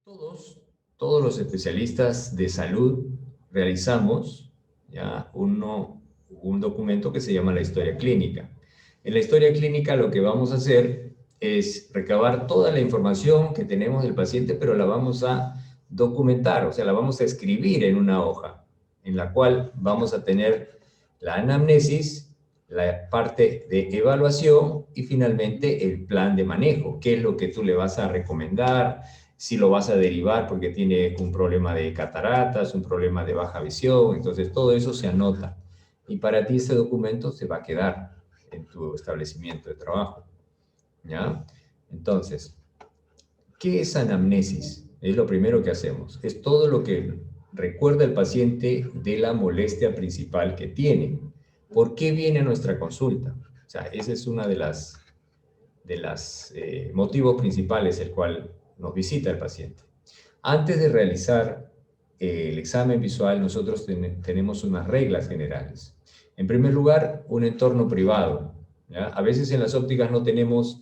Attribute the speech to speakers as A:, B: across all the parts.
A: Todos, todos los especialistas de salud realizamos ya un documento que se llama la historia clínica. En la historia clínica lo que vamos a hacer es recabar toda la información que tenemos del paciente, pero la vamos a documentar, o sea, la vamos a escribir en una hoja, en la cual vamos a tener la anamnesis, la parte de evaluación y finalmente el plan de manejo, qué es lo que tú le vas a recomendar, si lo vas a derivar porque tiene un problema de cataratas, un problema de baja visión, entonces todo eso se anota. Y para ti ese documento se va a quedar en tu establecimiento de trabajo, ¿ya? Entonces, ¿qué es anamnesis? Es lo primero que hacemos. Es todo lo que recuerda el paciente de la molestia principal que tiene. ¿Por qué viene a nuestra consulta? O sea, ese es una de las motivos principales el cual nos visita el paciente. Antes de realizar el examen visual, nosotros tenemos unas reglas generales. En primer lugar, un entorno privado, ¿ya? A veces en las ópticas no tenemos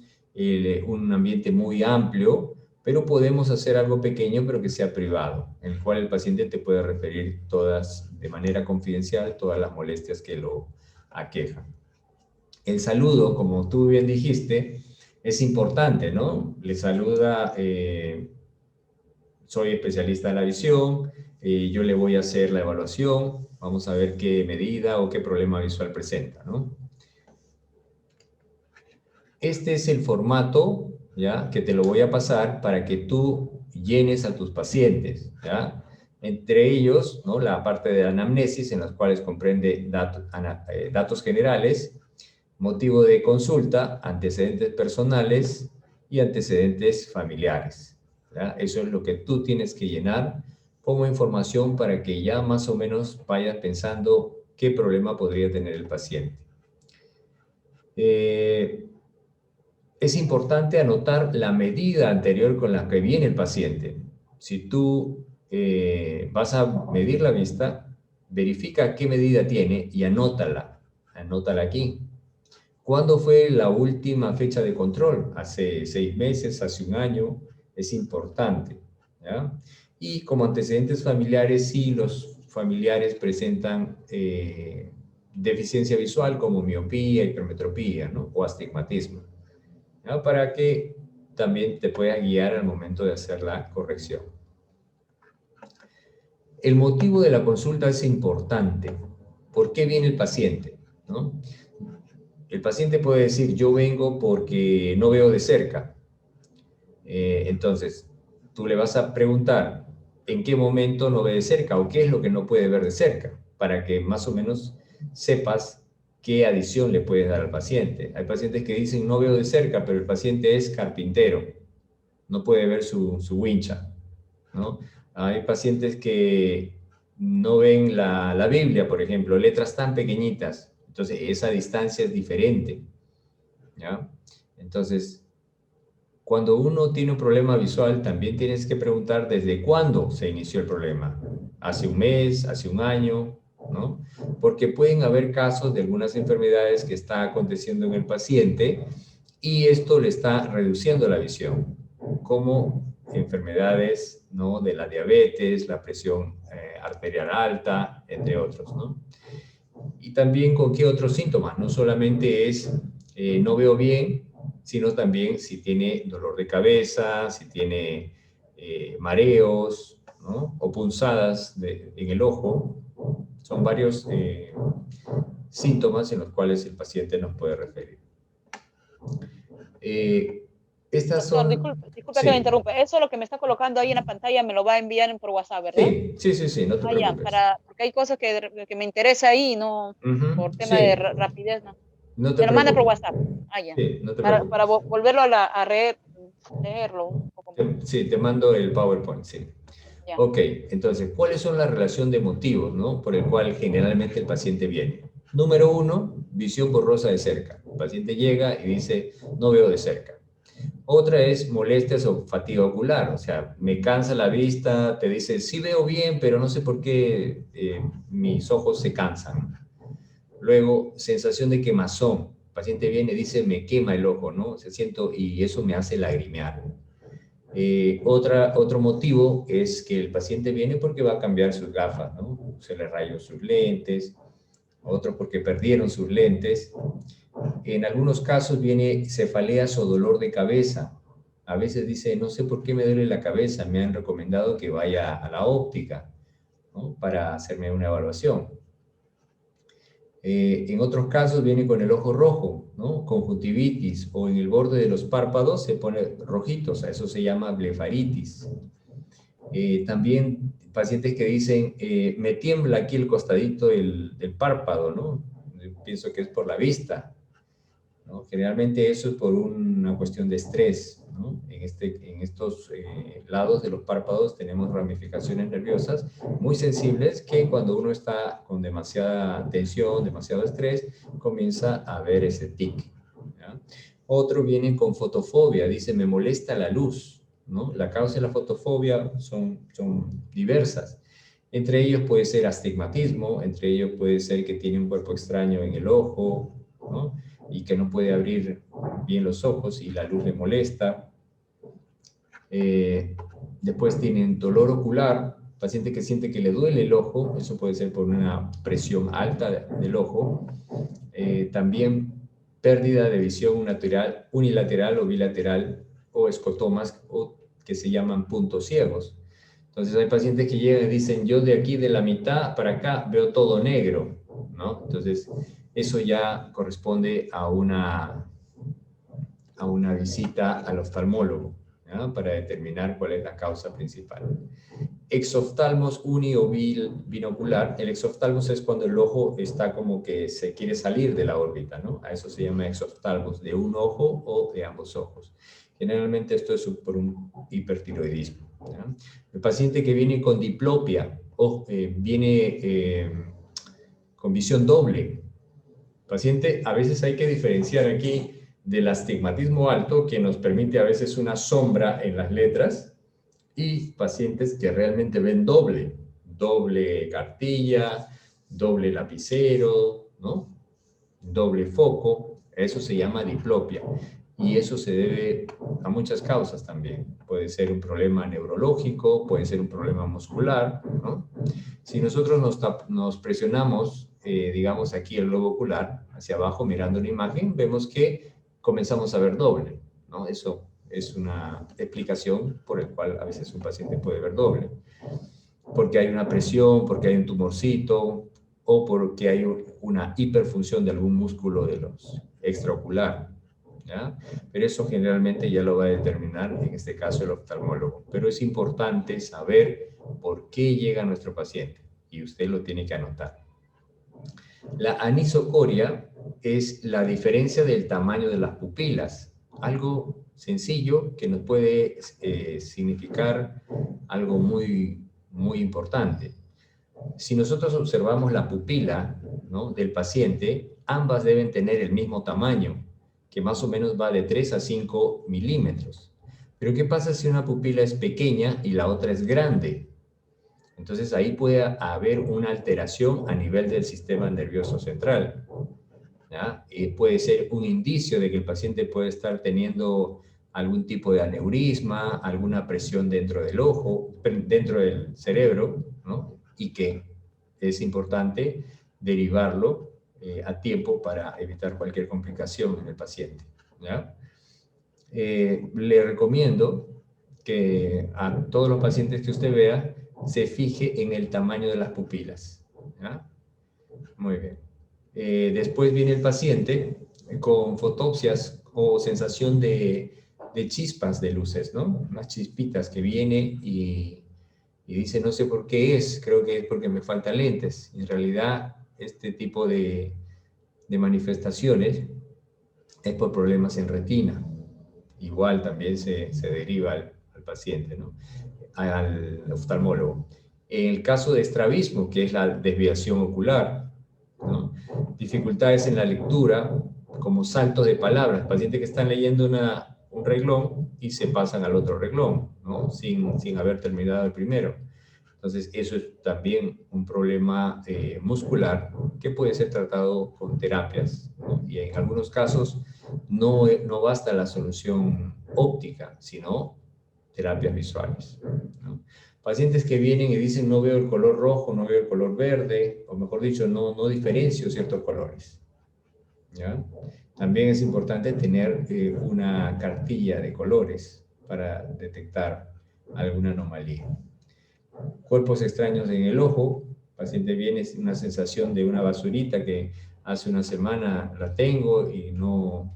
A: un ambiente muy amplio, pero podemos hacer algo pequeño, pero que sea privado, en el cual el paciente te puede referir todas, de manera confidencial, todas las molestias que lo aquejan. El saludo, como tú bien dijiste, es importante, ¿no? Le saluda, soy especialista de la visión, yo le voy a hacer la evaluación, vamos a ver qué medida o qué problema visual presenta, ¿no? Este es el formato, ¿ya? Que te lo voy a pasar para que tú llenes a tus pacientes, ¿ya? Entre ellos, ¿no? La parte de anamnesis, en las cuales comprende datos generales, motivo de consulta, antecedentes personales y antecedentes familiares, ¿ya? Eso es lo que tú tienes que llenar como información para que ya más o menos vayas pensando qué problema podría tener el paciente. Es importante anotar la medida anterior con la que viene el paciente. Si tú vas a medir la vista, verifica qué medida tiene y anótala. Anótala aquí. ¿Cuándo fue la última fecha de control? ¿Hace 6 meses? ¿Hace un año? Es importante, ¿ya? Y como antecedentes familiares, sí, los familiares presentan deficiencia visual como miopía, hipermetropía, ¿no? O astigmatismo, ¿ya? Para que también te pueda guiar al momento de hacer la corrección. El motivo de la consulta es importante. ¿Por qué viene el paciente? ¿No? El paciente puede decir, yo vengo porque no veo de cerca. Entonces, tú le vas a preguntar en qué momento no ve de cerca o qué es lo que no puede ver de cerca, para que más o menos sepas qué adición le puedes dar al paciente. Hay pacientes que dicen, no veo de cerca, pero el paciente es carpintero, no puede ver su wincha, ¿no? Hay pacientes que no ven la Biblia, por ejemplo, letras tan pequeñitas, entonces esa distancia es diferente, ¿ya? Entonces, cuando uno tiene un problema visual, también tienes que preguntar desde cuándo se inició el problema. ¿Hace un mes? ¿Hace un año? ¿No? Porque pueden haber casos de algunas enfermedades que está aconteciendo en el paciente y esto le está reduciendo la visión, como enfermedades, ¿no? De la diabetes, la presión arterial alta, entre otros, ¿no? Y también con qué otros síntomas, no solamente es no veo bien, sino también si tiene dolor de cabeza, si tiene mareos, ¿no? O punzadas en el ojo. Son varios síntomas en los cuales el paciente nos puede referir. Estas
B: Doctor,
A: son...
B: disculpe que me
A: Sí,
B: interrumpa. Eso es lo que me está colocando ahí en la pantalla, me lo va a enviar por WhatsApp, ¿verdad?
A: sí, no te
B: Ah, ya,
A: preocupes.
B: porque hay cosas que me interesa ahí, no por tema de
A: Sí,
B: rapidez, no.
A: no te
B: Me lo manda por
A: preocupes.
B: WhatsApp. Ah, ya.
A: Sí, no te
B: Para
A: preocupes.
B: volverlo leerlo un poco más.
A: Sí, te mando el PowerPoint, sí.
B: Ya.
A: Ok, entonces, ¿cuáles son la relación de motivos, ¿no? Por el cual generalmente el paciente viene? Número uno, visión borrosa de cerca. El paciente llega y dice, no veo de cerca. Otra es molestias o fatiga ocular, o sea, me cansa la vista, te dice, sí veo bien, pero no sé por qué mis ojos se cansan. Luego, sensación de quemazón. El paciente viene y dice, me quema el ojo, ¿no? Se siento y eso me hace lagrimear. Otro motivo es que el paciente viene porque va a cambiar sus gafas, ¿no? Se le rayó sus lentes, otro porque perdieron sus lentes. En algunos casos viene cefaleas o dolor de cabeza. A veces dice, no sé por qué me duele la cabeza, me han recomendado que vaya a la óptica, ¿no? Para hacerme una evaluación. En otros casos viene con el ojo rojo, ¿no? Conjuntivitis, o en el borde de los párpados se pone rojitos, a eso se llama blefaritis. También pacientes que dicen, me tiembla aquí el costadito del párpado, ¿no? Pienso que es por la vista, ¿no? Generalmente eso es por una cuestión de estrés, ¿no? En estos lados de los párpados tenemos ramificaciones nerviosas muy sensibles que cuando uno está con demasiada tensión, demasiado estrés, comienza a ver ese tic, ¿ya? Otro viene con fotofobia, dice, me molesta la luz, ¿no? La causa de la fotofobia son diversas. Entre ellos puede ser astigmatismo, entre ellos puede ser que tiene un cuerpo extraño en el ojo, ¿no? Y que no puede abrir bien los ojos y la luz le molesta. Después tienen dolor ocular, paciente que siente que le duele el ojo, eso puede ser por una presión alta del ojo. También pérdida de visión unilateral o bilateral, o escotomas, o que se llaman puntos ciegos. Entonces hay pacientes que llegan y dicen, yo de aquí de la mitad para acá veo todo negro, ¿no? Entonces eso ya corresponde a una visita al oftalmólogo, ¿ya? Para determinar cuál es la causa principal. Exoftalmos uni o binocular. El exoftalmos es cuando el ojo está como que se quiere salir de la órbita, ¿no? A eso se llama exoftalmos, de un ojo o de ambos ojos. Generalmente esto es por un hipertiroidismo, ¿ya? El paciente que viene con diplopia o viene con visión doble. Paciente, a veces hay que diferenciar aquí del astigmatismo alto, que nos permite a veces una sombra en las letras, y pacientes que realmente ven doble cartilla, doble lapicero, ¿no? Doble foco, eso se llama diplopia. Y eso se debe a muchas causas también. Puede ser un problema neurológico, puede ser un problema muscular, ¿no? Si nosotros nos presionamos, digamos aquí el globo ocular, hacia abajo mirando la imagen, vemos que comenzamos a ver doble, ¿no? Eso es una explicación por la cual a veces un paciente puede ver doble. Porque hay una presión, porque hay un tumorcito, o porque hay una hiperfunción de algún músculo de los extraocular, ¿ya? Pero eso generalmente ya lo va a determinar, en este caso, el oftalmólogo. Pero es importante saber por qué llega nuestro paciente, y usted lo tiene que anotar. La anisocoria es la diferencia del tamaño de las pupilas, algo sencillo que nos puede significar algo muy, muy importante. Si nosotros observamos la pupila, ¿no?, del paciente, ambas deben tener el mismo tamaño, que más o menos va de 3 a 5 milímetros. Pero ¿qué pasa si una pupila es pequeña y la otra es grande? Entonces ahí puede haber una alteración a nivel del sistema nervioso central, ¿ya? Y puede ser un indicio de que el paciente puede estar teniendo algún tipo de aneurisma, alguna presión dentro del ojo, dentro del cerebro, ¿no? Y que es importante derivarlo a tiempo para evitar cualquier complicación en el paciente, ¿ya? Le recomiendo que a todos los pacientes que usted vea se fije en el tamaño de las pupilas, ¿ya? Muy bien. Después viene el paciente con fotopsias o sensación de chispas de luces, ¿no? Unas chispitas que viene y dice, no sé por qué es, creo que es porque me faltan lentes. En realidad, este tipo de manifestaciones es por problemas en retina. Igual también se deriva al paciente, ¿no?, al oftalmólogo. En el caso de estrabismo, que es la desviación ocular, ¿no?, dificultades en la lectura, como saltos de palabras, pacientes que están leyendo un reglón y se pasan al otro reglón, ¿no?, sin haber terminado el primero. Entonces, eso es también un problema muscular que puede ser tratado con terapias, ¿no? Y en algunos casos no basta la solución óptica, sino terapias visuales, ¿no? Pacientes que vienen y dicen no veo el color rojo, no veo el color verde, o mejor dicho, no diferencio ciertos colores, ¿ya? También es importante tener una cartilla de colores para detectar alguna anomalía. Cuerpos extraños en el ojo, el paciente viene sin una sensación de una basurita que hace una semana la tengo y no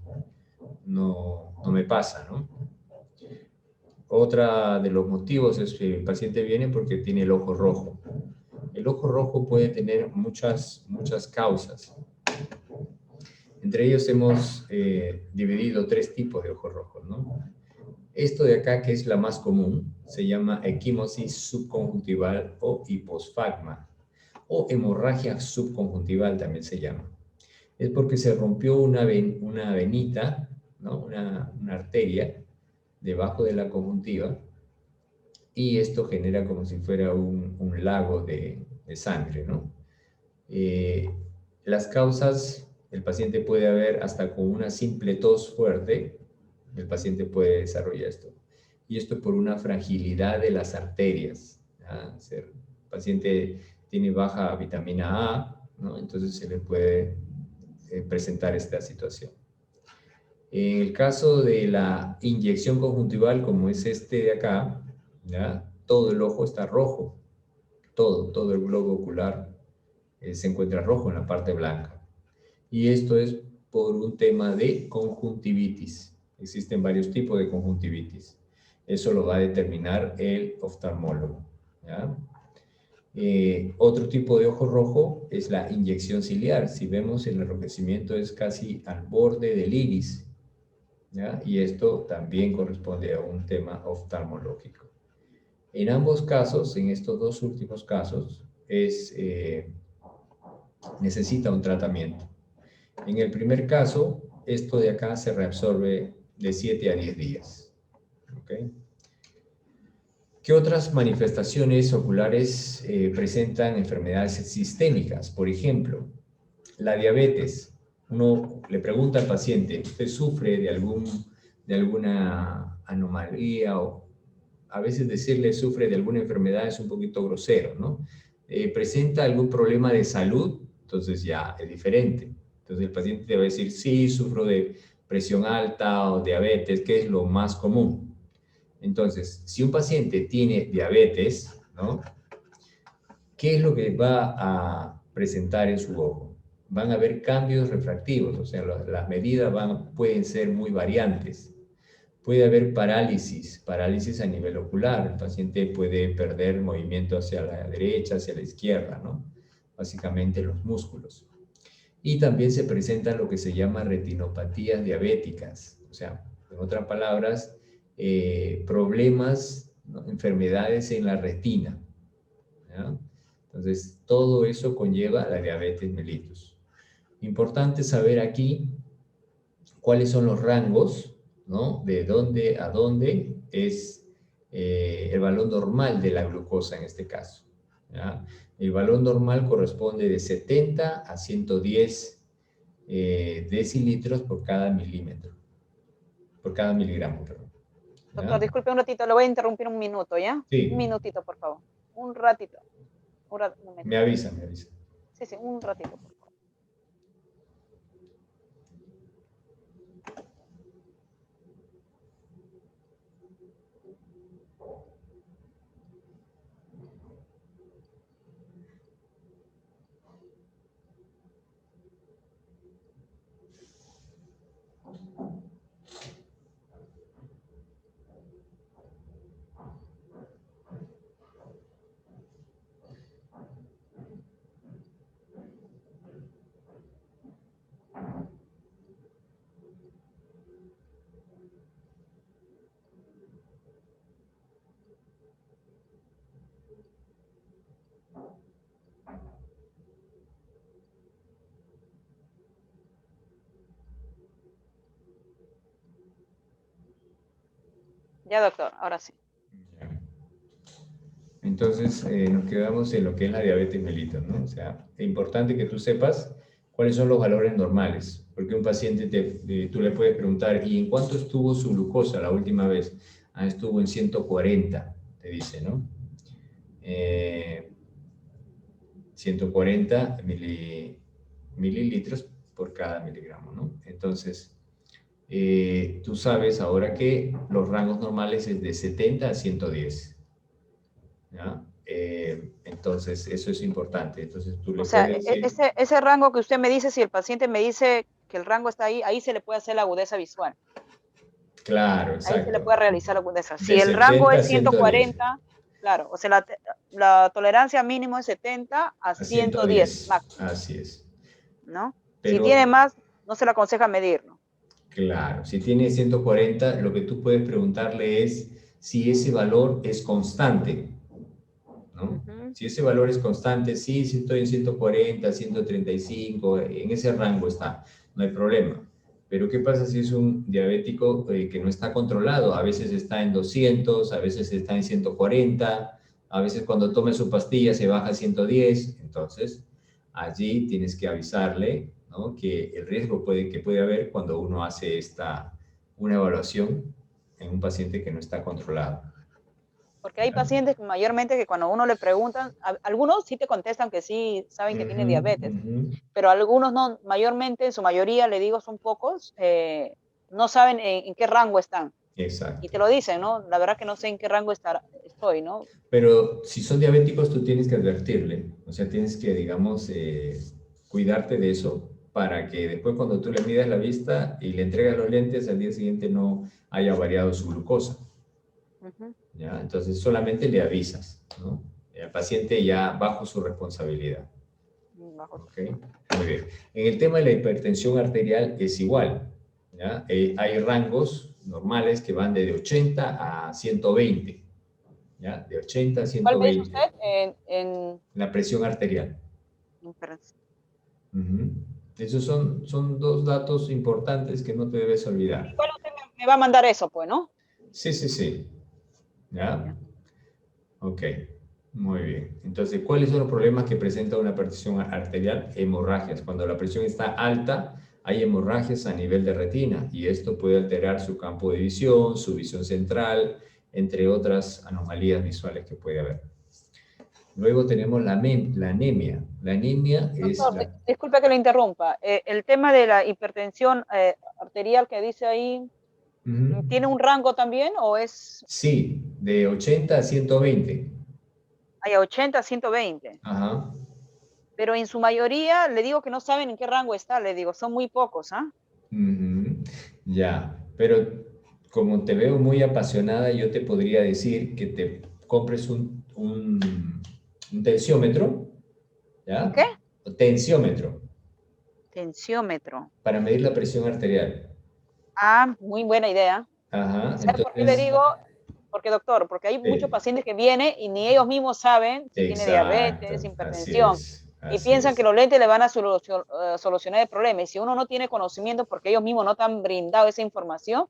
A: me pasa, ¿no? Otra de los motivos es que el paciente viene porque tiene el ojo rojo. El ojo rojo puede tener muchas causas. Entre ellos hemos dividido 3 tipos de ojos rojos, ¿no? Esto de acá, que es la más común, se llama equimosis subconjuntival o hiposfagma, o hemorragia subconjuntival también se llama. Es porque se rompió una venita, ¿no? una arteria, debajo de la conjuntiva, y esto genera como si fuera un lago de sangre, ¿no? Las causas, el paciente puede haber hasta con una simple tos fuerte, el paciente puede desarrollar esto. Y esto por una fragilidad de las arterias, ¿ya? El paciente tiene baja vitamina A, ¿no? Entonces se le puede presentar esta situación. En el caso de la inyección conjuntival, como es este de acá, ¿ya? Todo el ojo está rojo, todo el globo ocular se encuentra rojo en la parte blanca. Y esto es por un tema de conjuntivitis. Existen varios tipos de conjuntivitis. Eso lo va a determinar el oftalmólogo, ¿ya? Otro tipo de ojo rojo es la inyección ciliar. Si vemos, el enrojecimiento es casi al borde del iris, ¿ya? Y esto también corresponde a un tema oftalmológico. En ambos casos, en estos 2 últimos casos, necesita un tratamiento. En el primer caso, esto de acá se reabsorbe de 7 a 10 días. ¿Okay? ¿Qué otras manifestaciones oculares presentan enfermedades sistémicas? Por ejemplo, la diabetes. Uno le pregunta al paciente, ¿usted sufre de alguna anomalía? O a veces decirle sufre de alguna enfermedad es un poquito grosero, ¿no? ¿Presenta algún problema de salud? Entonces ya es diferente. Entonces el paciente te va a decir, sí, sufro de presión alta o diabetes, que es lo más común. Entonces, si un paciente tiene diabetes, ¿no? ¿Qué es lo que va a presentar en su ojo? Van a haber cambios refractivos, o sea, las medidas pueden ser muy variantes. Puede haber parálisis a nivel ocular. El paciente puede perder movimiento hacia la derecha, hacia la izquierda, ¿no? Básicamente los músculos. Y también se presentan lo que se llama retinopatías diabéticas, o sea, en otras palabras, problemas, ¿no? Enfermedades en la retina, ¿ya? Entonces, todo eso conlleva la diabetes mellitus. Importante saber aquí cuáles son los rangos, ¿no? De dónde a dónde es el valor normal de la glucosa en este caso, ¿ya? El valor normal corresponde de 70 a 110 decilitros por cada milímetro, por cada miligramo, perdón.
B: Doctor, disculpe un ratito, lo voy a interrumpir un minuto, ¿ya?
A: Sí.
B: Un minutito, por favor. Un ratito. Un momento.
A: Me avisa.
B: Sí, un ratito, por favor. Ya, doctor, ahora sí.
A: Entonces, nos quedamos en lo que es la diabetes mellitus, ¿no? O sea, es importante que tú sepas cuáles son los valores normales, porque un paciente tú le puedes preguntar, ¿y en cuánto estuvo su glucosa la última vez? estuvo en 140, te dice, ¿no? 140 mililitros por cada miligramo, ¿no? Entonces, tú sabes ahora que los rangos normales es de 70 a 110, ¿ya? Entonces, eso es importante. Entonces, tú le puedes decir...
B: ese rango que usted me dice, si el paciente me dice que el rango está ahí, ahí se le puede hacer la agudeza visual.
A: Claro, exacto.
B: Ahí se le puede realizar la agudeza. Si
A: de
B: el rango es
A: 110.
B: 140, claro, o sea, la tolerancia mínimo es 70 a 110 máximo.
A: Así es.
B: ¿No?
A: Pero,
B: si tiene más, no se le aconseja medirlo.
A: Claro, si tiene 140, lo que tú puedes preguntarle es si ese valor es constante, ¿no? Si ese valor es constante, sí, si estoy en 140, 135, en ese rango está, no hay problema. Pero ¿qué pasa si es un diabético que no está controlado? A veces está en 200, a veces está en 140, a veces cuando tome su pastilla se baja a 110, entonces allí tienes que avisarle, ¿no?, que el riesgo que puede haber cuando uno hace una evaluación en un paciente que no está controlado.
B: Porque hay pacientes mayormente que cuando uno le preguntan, algunos sí te contestan que sí saben que tiene diabetes, pero algunos no, mayormente, en su mayoría, le digo, son pocos, no saben en qué rango están.
A: Exacto.
B: Y te lo dicen, ¿no? La verdad que no sé en qué rango estoy, ¿no?
A: Pero si son diabéticos, tú tienes que advertirle, o sea, tienes que, digamos, cuidarte de eso para que después cuando tú le midas la vista y le entregas los lentes, al día siguiente no haya variado su glucosa. ¿Ya? Entonces solamente le avisas, ¿no? El paciente ya bajo su responsabilidad. ¿Okay? Muy bien. En el tema de la hipertensión arterial es igual, ¿ya? Hay rangos normales que van de 80 a 120, ¿ya? De 80 a 120.
B: ¿Cuál ve usted en
A: la presión arterial? Esos son dos datos importantes que no te debes olvidar.
B: Igual usted me va a mandar eso, pues, ¿no?
A: Sí. ¿Ya? Ok, muy bien. Entonces, ¿cuáles son los problemas que presenta una presión arterial? Hemorragias. Cuando la presión está alta, hay hemorragias a nivel de retina y esto puede alterar su campo de visión, su visión central, entre otras anomalías visuales que puede haber. Luego tenemos la anemia. La anemia es...
B: Doctor, disculpe que le interrumpa. El tema de la hipertensión arterial que dice ahí, ¿tiene un rango también o es...?
A: Sí, de 80 a 120.
B: Hay 80 a 120.
A: Ajá.
B: Pero en su mayoría, le digo que no saben en qué rango está, le digo, son muy pocos, ¿ah?
A: Ya, pero como te veo muy apasionada, yo te podría decir que te compres un tensiómetro, ¿ya?
B: ¿Qué?
A: Tensiómetro.
B: Tensiómetro.
A: Para medir la presión arterial.
B: Ah, muy buena idea.
A: Ajá.
B: ¿Sabe por qué le digo? Porque, doctor, porque hay muchos pacientes que vienen y ni ellos mismos saben si tiene diabetes, hipertensión. Y piensan que los lentes le van a solucionar el problema. Y si uno no tiene conocimiento porque ellos mismos no te han brindado esa información,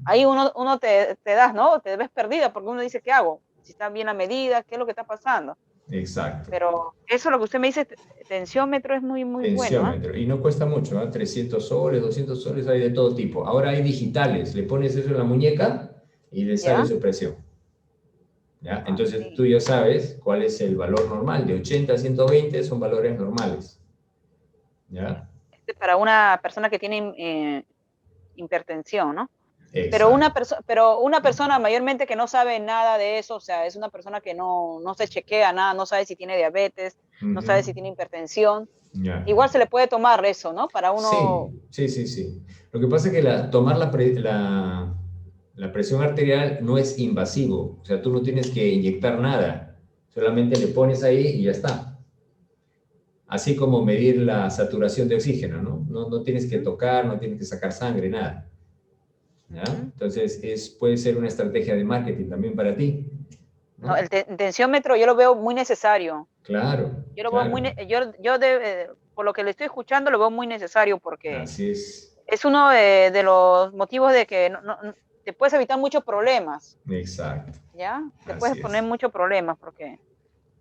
B: ahí uno te das, ¿no? Te ves perdida porque uno dice, ¿qué hago? Si está bien la medida, ¿qué es lo que está pasando?
A: Exacto.
B: Pero eso lo que usted me dice, tensiómetro es muy bueno.
A: Y no cuesta mucho, ¿eh? 300 soles, 200 soles, hay de todo tipo. Ahora hay digitales, le pones eso en la muñeca y le sale su presión. ¿Ya? Entonces tú ya sabes cuál es el valor normal, de 80 a 120 son valores normales. ¿Ya?
B: Para una persona que tiene hipertensión, ¿no?
A: Exacto.
B: Pero una persona mayormente que no sabe nada de eso, o sea, es una persona que no se chequea nada, no sabe si tiene diabetes, no sabe si tiene hipertensión, igual se le puede tomar eso, ¿no? Para uno...
A: Sí. Lo que pasa es que tomar la presión arterial no es invasivo, o sea, tú no tienes que inyectar nada, solamente le pones ahí y ya está. Así como medir la saturación de oxígeno, ¿no? No tienes que tocar, no tienes que sacar sangre, nada. ¿Ya? Entonces, puede ser una estrategia de marketing también para ti, ¿no?
B: No, el tensiómetro yo lo veo muy necesario.
A: Claro.
B: Yo lo veo por lo que le estoy escuchando, lo veo muy necesario porque
A: así es
B: uno de los motivos de que te puedes evitar muchos problemas.
A: Exacto.
B: ¿Ya? Te puedes poner muchos problemas porque...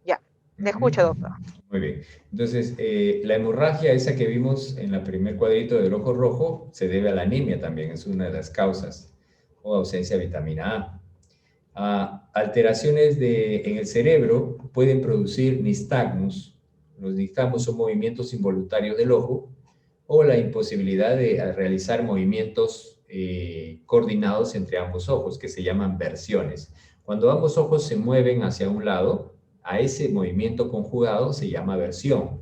B: Ya, te escucho, doctor.
A: Muy bien. Entonces, la hemorragia esa que vimos en el primer cuadrito del ojo rojo se debe a la anemia también, es una de las causas, o ausencia de vitamina A. Alteraciones en el cerebro pueden producir nistagmos. Los nistagmos son movimientos involuntarios del ojo o la imposibilidad de realizar movimientos coordinados entre ambos ojos, que se llaman versiones. Cuando ambos ojos se mueven hacia un lado, a ese movimiento conjugado se llama versión.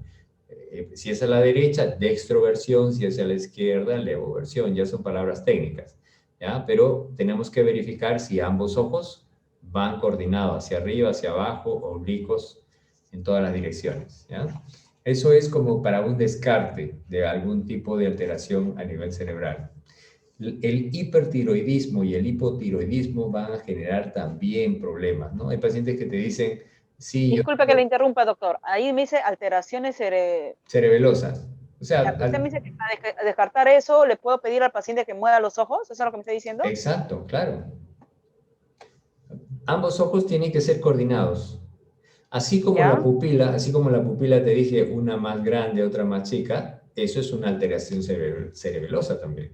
A: Si es a la derecha, dextroversión; si es a la izquierda, levoversión. Ya son palabras técnicas, ¿ya? Pero tenemos que verificar si ambos ojos van coordinados hacia arriba, hacia abajo, oblicuos, en todas las direcciones, ¿ya? Eso es como para un descarte de algún tipo de alteración a nivel cerebral. El hipertiroidismo y el hipotiroidismo van a generar también problemas, ¿no? Hay pacientes que te dicen, sí,
B: Disculpe que le interrumpa, doctor. Ahí me dice alteraciones
A: cerebelosas. O sea,
B: usted me dice que para descartar eso, ¿le puedo pedir al paciente que mueva los ojos? ¿Eso es lo que me está diciendo?
A: Exacto, claro. Ambos ojos tienen que ser coordinados. Así como la pupila, te dije, una más grande, otra más chica, eso es una alteración cerebelosa también.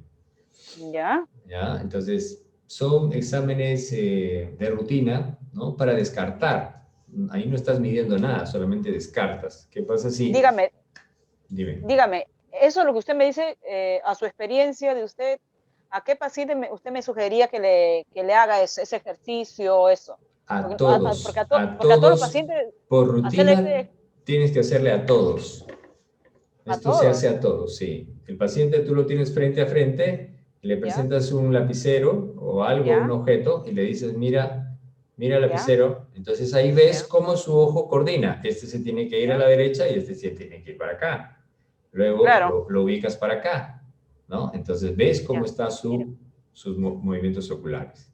B: ¿Ya?
A: ¿Ya? Entonces, son exámenes de rutina, ¿no? Para descartar. Ahí no estás midiendo nada, solamente descartas. ¿Qué pasa si...?
B: Dígame,
A: Dime.
B: eso es lo que usted me dice, a su experiencia de usted, ¿a qué paciente usted me sugeriría que le haga ese ejercicio, eso?
A: A todos.
B: Porque a todos los pacientes...
A: Por rutina, tienes que hacerle a todos. Esto se hace a todos, sí. El paciente tú lo tienes frente a frente, le presentas un lapicero o algo, un objeto, y le dices, mira el lapicero. Entonces ahí ves cómo su ojo coordina. Este se tiene que ir a la derecha y este se tiene que ir para acá. Luego lo ubicas para acá, ¿no? Entonces ves cómo están sus movimientos oculares.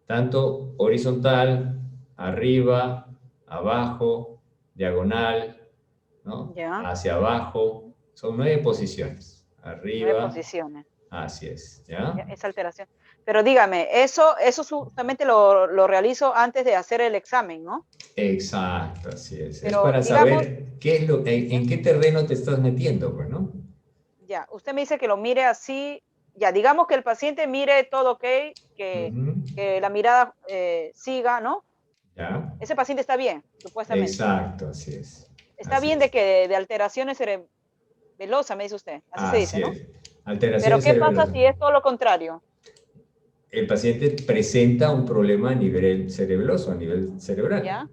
A: Tanto horizontal, arriba, abajo, diagonal, ¿no? Hacia abajo. Son 9 posiciones. Arriba.
B: 9 posiciones.
A: Así es, ¿ya?
B: Esa alteración. Pero dígame, eso justamente lo realizo antes de hacer el examen, ¿no?
A: Exacto, así es.
B: Pero,
A: es para saber en qué terreno te estás metiendo, pues, ¿no?
B: Ya, usted me dice que lo mire así. Ya, digamos que el paciente mire todo ok, que la mirada siga, ¿no?
A: Ya.
B: Ese paciente está bien, supuestamente.
A: Exacto, así es.
B: Está bien de alteraciones cerebelosas, me dice usted. Así se dice, ¿no? Pero ¿qué pasa si es todo lo contrario?
A: El paciente presenta un problema a nivel cerebeloso, a nivel cerebral.
B: ¿Ya?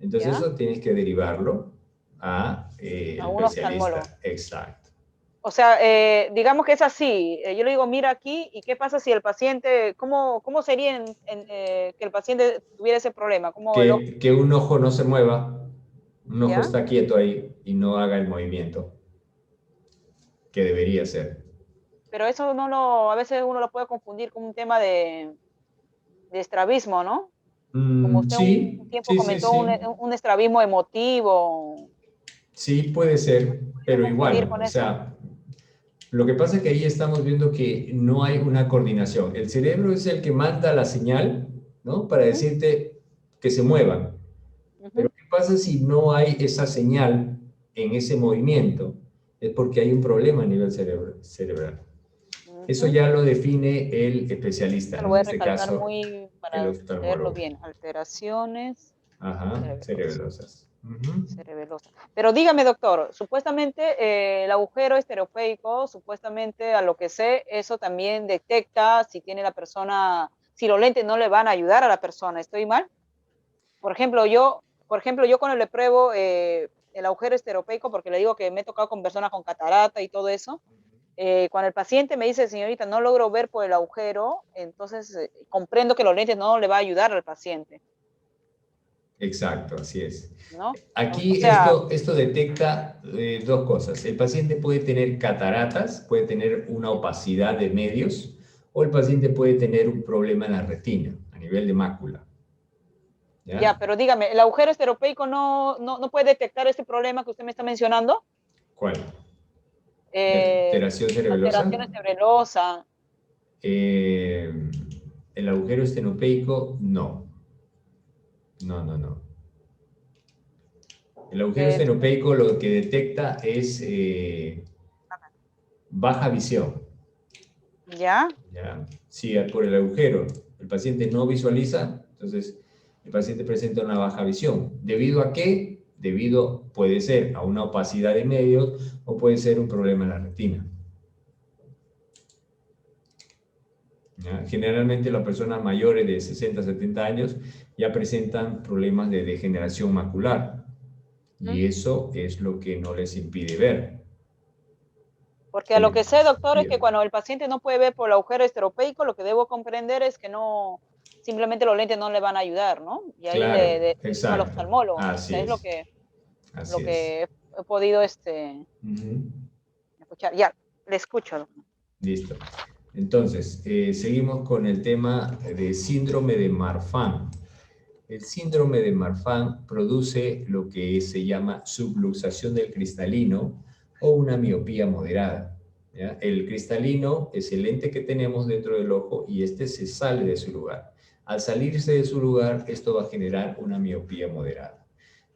A: Entonces eso tienes que derivarlo a
B: un oftalmólogo.
A: Exacto.
B: O sea, digamos que es así. Yo le digo, mira aquí, ¿y qué pasa si el paciente, cómo sería que el paciente tuviera ese problema?
A: Que un ojo no se mueva, un ojo está quieto ahí y no haga el movimiento que debería ser.
B: Pero eso a veces uno lo puede confundir con un tema de estrabismo, ¿no? Como usted un tiempo comentó, un estrabismo emotivo.
A: Sí, puede ser, pero igual, o sea, lo que pasa es que ahí estamos viendo que no hay una coordinación. El cerebro es el que manda la señal, ¿no? Para decirte que se muevan. Pero ¿qué pasa si no hay esa señal en ese movimiento? Es porque hay un problema a nivel cerebral. Eso ya lo define el especialista,
B: lo voy
A: en
B: a
A: este
B: recalcar
A: caso,
B: para
A: el oftalmólogo.
B: leerlo bien. Alteraciones
A: cerebelosas.
B: Cerebelosa. Pero dígame, doctor, supuestamente el agujero estereopeico, supuestamente a lo que sé, eso también detecta si tiene la persona, si los lentes no le van a ayudar a la persona. ¿Estoy mal? Por ejemplo, yo cuando le pruebo el agujero estereopeico, porque le digo que me he tocado con personas con catarata y todo eso, cuando el paciente me dice, señorita, no logro ver por el agujero, entonces comprendo que los lentes no le va a ayudar al paciente.
A: Exacto, así es.
B: ¿No?
A: Aquí esto detecta dos cosas. El paciente puede tener cataratas, puede tener una opacidad de medios, o el paciente puede tener un problema en la retina, a nivel de mácula.
B: Ya, pero dígame, ¿el agujero estereopeico no puede detectar este problema que usted me está mencionando?
A: ¿Cuál? ¿Alteración cerebelosa?
B: Alteraciones cerebelosas.
A: El agujero estenopeico, no. No. El agujero estenopeico lo que detecta es baja visión.
B: ¿Ya?
A: ¿Ya? Si por el agujero el paciente no visualiza, entonces el paciente presenta una baja visión. ¿Debido a qué? Debido, puede ser a una opacidad de medios o puede ser un problema en la retina. ¿Ya? Generalmente las personas mayores de 60 a 70 años ya presentan problemas de degeneración macular y eso es lo que no les impide ver.
B: Porque a lo que sé, doctor, es que cuando el paciente no puede ver por el agujero estereopeico, lo que debo comprender es que no, simplemente los lentes no le van a ayudar, ¿no? Y ahí
A: Claro,
B: le al
A: exacto.
B: oftalmólogo. O
A: Así
B: sea, es
A: es.
B: lo
A: Así es.
B: que he podido escuchar. Ya, le escucho, doctor.
A: Listo. Entonces, seguimos con el tema de síndrome de Marfan. El síndrome de Marfan produce lo que se llama subluxación del cristalino o una miopía moderada. ¿Ya? El cristalino es el lente que tenemos dentro del ojo y este se sale de su lugar. Al salirse de su lugar, esto va a generar una miopía moderada.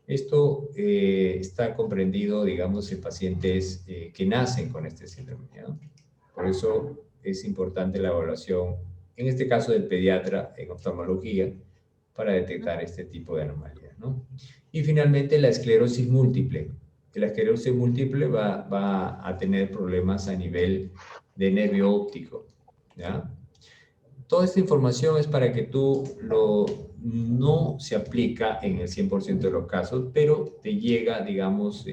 A: Esto está comprendido, digamos, en pacientes que nacen con este síndrome, ¿no? Por eso es importante la evaluación, en este caso del pediatra en oftalmología, para detectar este tipo de anomalías, ¿no? Y finalmente la esclerosis múltiple. La esclerosis múltiple va a tener problemas a nivel de nervio óptico, ¿ya? Toda esta información es para que tú no se aplica en el 100% de los casos, pero te llega, digamos,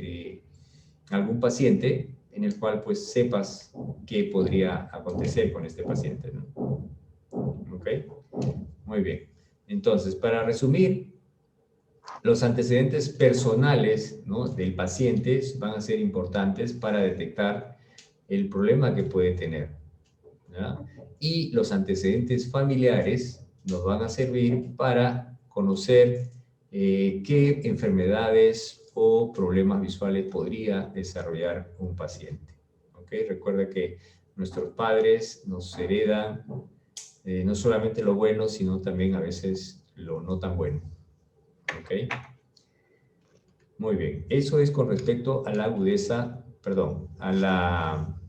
A: algún paciente en el cual pues sepas qué podría acontecer con este paciente, ¿no? ¿Ok? Muy bien. Entonces, para resumir, los antecedentes personales, ¿no?, del paciente van a ser importantes para detectar el problema que puede tener, ¿ya? Y los antecedentes familiares nos van a servir para conocer qué enfermedades o problemas visuales podría desarrollar un paciente. ¿Ok? Recuerda que nuestros padres nos heredan no solamente lo bueno, sino también a veces lo no tan bueno. ¿Ok? Muy bien. Eso es con respecto a la agudeza, perdón, a la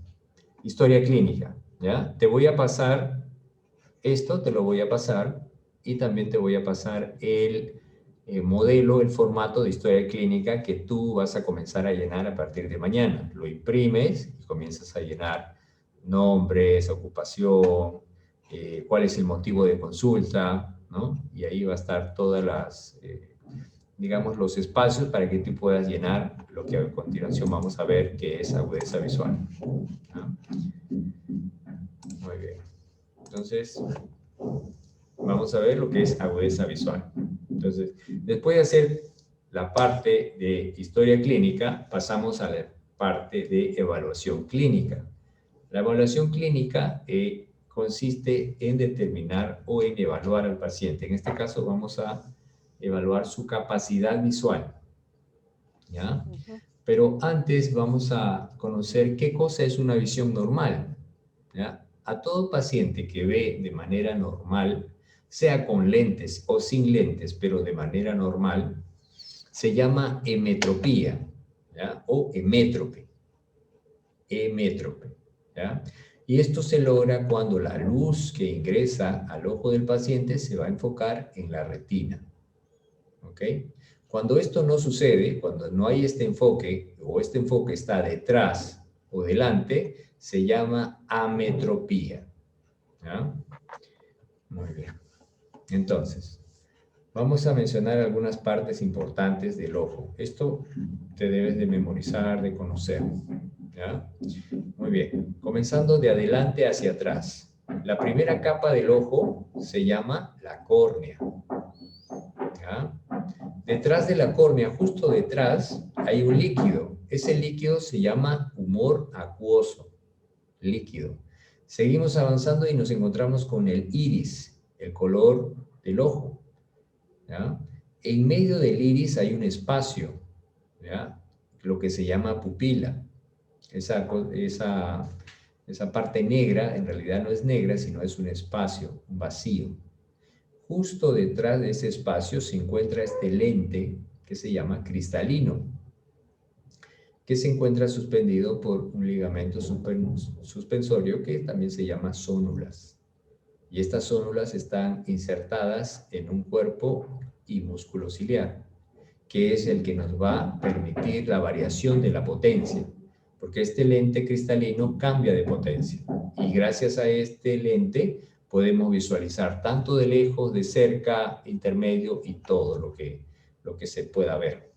A: historia clínica. ¿Ya? Te voy a pasar esto, te lo voy a pasar y también te voy a pasar el modelo, el formato de historia clínica que tú vas a comenzar a llenar a partir de mañana. Lo imprimes y comienzas a llenar nombres, ocupación, cuál es el motivo de consulta, ¿no? Y ahí va a estar todas las, digamos, los espacios para que tú puedas llenar lo que a continuación vamos a ver, que es agudeza visual, ¿no? Muy bien. Entonces, vamos a ver lo que es agudeza visual. Entonces, después de hacer la parte de historia clínica, pasamos a la parte de evaluación clínica. La evaluación clínica consiste en determinar o en evaluar al paciente. En este caso vamos a evaluar su capacidad visual, ¿ya? Pero antes vamos a conocer qué cosa es una visión normal, ¿ya? A todo paciente que ve de manera normal, sea con lentes o sin lentes, pero de manera normal, se llama emetropía, ¿ya? O emétrope. Emétrope, ¿ya? Y esto se logra cuando la luz que ingresa al ojo del paciente se va a enfocar en la retina, ¿ok? Cuando esto no sucede, cuando no hay este enfoque o este enfoque está detrás o delante, se llama ametropía, ¿ya? Muy bien. Entonces, vamos a mencionar algunas partes importantes del ojo. Esto te debes de memorizar, de conocer, ¿ya? Muy bien. Comenzando de adelante hacia atrás. La primera capa del ojo se llama la córnea, ¿ya? Detrás de la córnea, justo detrás, hay un líquido. Ese líquido se llama humor acuoso, líquido. Seguimos avanzando y nos encontramos con el iris, el color del ojo, ¿ya? En medio del iris hay un espacio, ¿ya? Lo que se llama pupila. Esa parte negra en realidad no es negra, sino es un espacio, un vacío. Justo detrás de ese espacio se encuentra este lente que se llama cristalino, que se encuentra suspendido por un ligamento suspensorio que también se llama zónulas. Y estas zónulas están insertadas en un cuerpo y músculo ciliar, que es el que nos va a permitir la variación de la potencia, porque este lente cristalino cambia de potencia y gracias a este lente podemos visualizar tanto de lejos, de cerca, intermedio y todo lo que se pueda ver.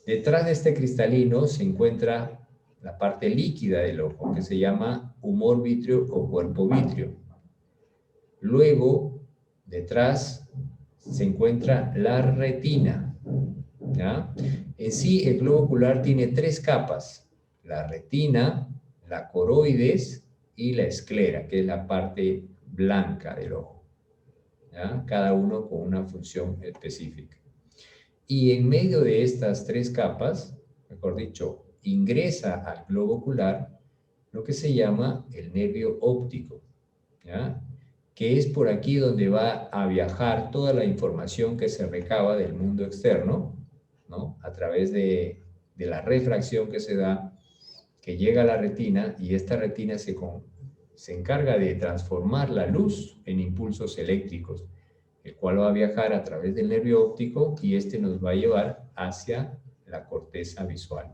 A: Detrás de este cristalino se encuentra la parte líquida del ojo, que se llama humor vítreo o cuerpo vítreo. Luego, detrás se encuentra la retina, ¿ya? En sí, el globo ocular tiene 3 capas: la retina, la coroides y la esclera, que es la parte blanca del ojo, ¿ya? Cada uno con una función específica. Y en medio de estas 3 capas, mejor dicho, ingresa al globo ocular lo que se llama el nervio óptico, ¿ya? Que es por aquí donde va a viajar toda la información que se recaba del mundo externo, ¿no? A través de la refracción que se da, que llega a la retina, y esta retina se encarga de transformar la luz en impulsos eléctricos, el cual va a viajar a través del nervio óptico y este nos va a llevar hacia la corteza visual.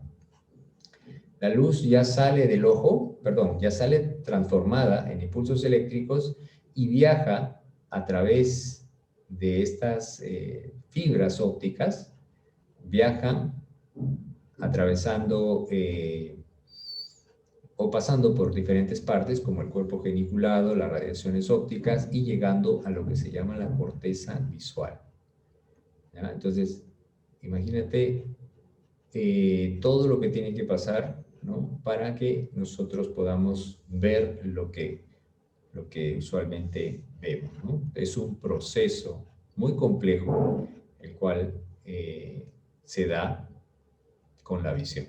A: La luz ya sale del ojo, ya sale transformada en impulsos eléctricos y viaja a través de estas fibras ópticas, viajan atravesando o pasando por diferentes partes como el cuerpo geniculado, las radiaciones ópticas y llegando a lo que se llama la corteza visual. ¿Ya? Entonces, imagínate todo lo que tiene que pasar, ¿no? Para que nosotros podamos ver lo que usualmente vemos, ¿no? Es un proceso muy complejo el cual se da con la visión.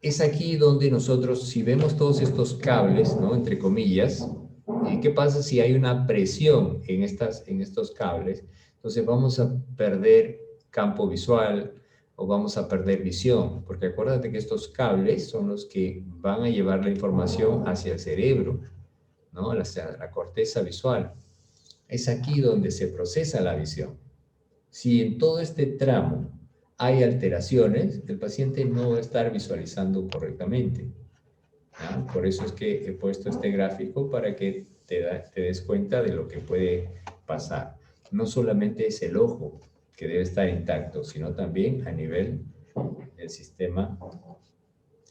A: Es aquí donde nosotros, si vemos todos estos cables, ¿no? Entre comillas, ¿qué pasa si hay una presión en estos cables? Entonces vamos a perder campo visual o vamos a perder visión, porque acuérdate que estos cables son los que van a llevar la información hacia el cerebro, ¿no? Hacia la corteza visual. Es aquí donde se procesa la visión. Si en todo este tramo hay alteraciones, el paciente no va a estar visualizando correctamente, ¿ya? Por eso es que he puesto este gráfico para que te des cuenta de lo que puede pasar. No solamente es el ojo que debe estar intacto, sino también a nivel del sistema